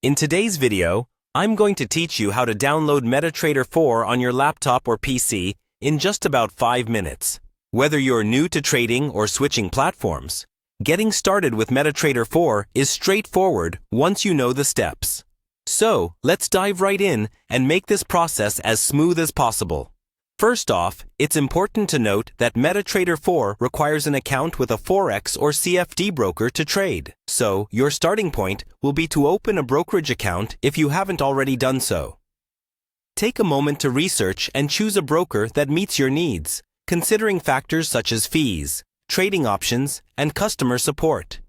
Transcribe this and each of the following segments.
In today's video, I'm going to teach you how to download MetaTrader 4 on your laptop or PC in just about 5 minutes. Whether you're new to trading or switching platforms, getting started with MetaTrader 4 is straightforward once you know the steps. So, let's dive right in and make this process as smooth as possible. First off, it's important to note that MetaTrader 4 requires an account with a Forex or CFD broker to trade. So, your starting point will be to open a brokerage account if you haven't already done so. Take a moment to research and choose a broker that meets your needs, considering factors such as fees, trading options, and customer support.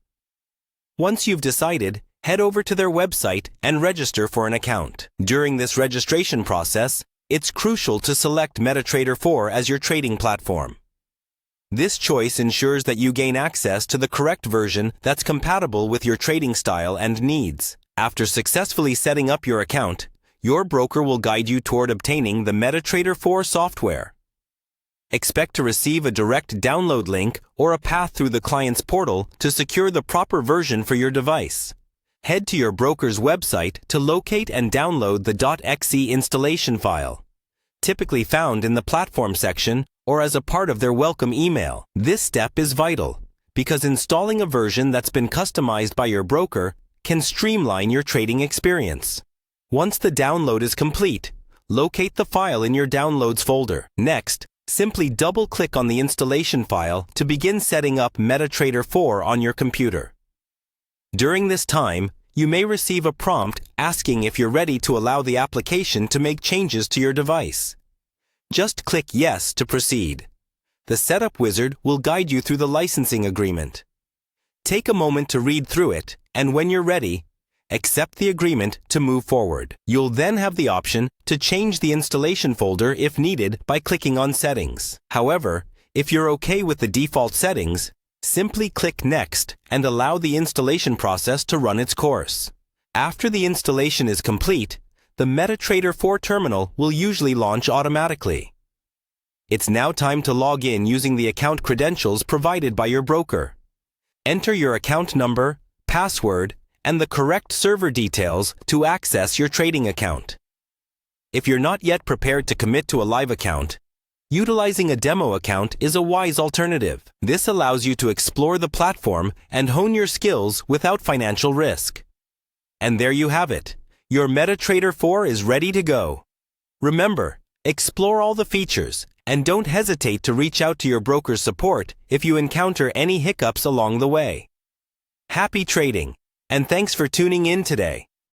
Once you've decided, head over to their website and register for an account. During this registration process, it's crucial to select MetaTrader 4 as your trading platform. This choice ensures that you gain access to the correct version that's compatible with your trading style and needs. After successfully setting up your account, your broker will guide you toward obtaining the MetaTrader 4 software. Expect to receive a direct download link or a path through the client's portal to secure the proper version for your device. Head to your broker's website to locate and download the .exe installation file, typically found in the platform section or as a part of their welcome email. This step is vital because installing a version that's been customized by your broker can streamline your trading experience. Once the download is complete, locate the file in your Downloads folder. Next, simply double-click on the installation file to begin setting up MetaTrader 4 on your computer. During this time, you may receive a prompt asking if you're ready to allow the application to make changes to your device. Just click Yes to proceed. The setup wizard will guide you through the licensing agreement. Take a moment to read through it, and when you're ready, accept the agreement to move forward. You'll then have the option to change the installation folder if needed by clicking on Settings. However, if you're okay with the default settings, simply click Next and allow the installation process to run its course. After the installation is complete, the MetaTrader 4 terminal will usually launch automatically. It's now time to log in using the account credentials provided by your broker. Enter your account number, password, and the correct server details to access your trading account. If you're not yet prepared to commit to a live account, utilizing a demo account is a wise alternative. This allows you to explore the platform and hone your skills without financial risk. And there you have it. Your MetaTrader 4 is ready to go. Remember, explore all the features and don't hesitate to reach out to your broker's support if you encounter any hiccups along the way. Happy trading, and thanks for tuning in today.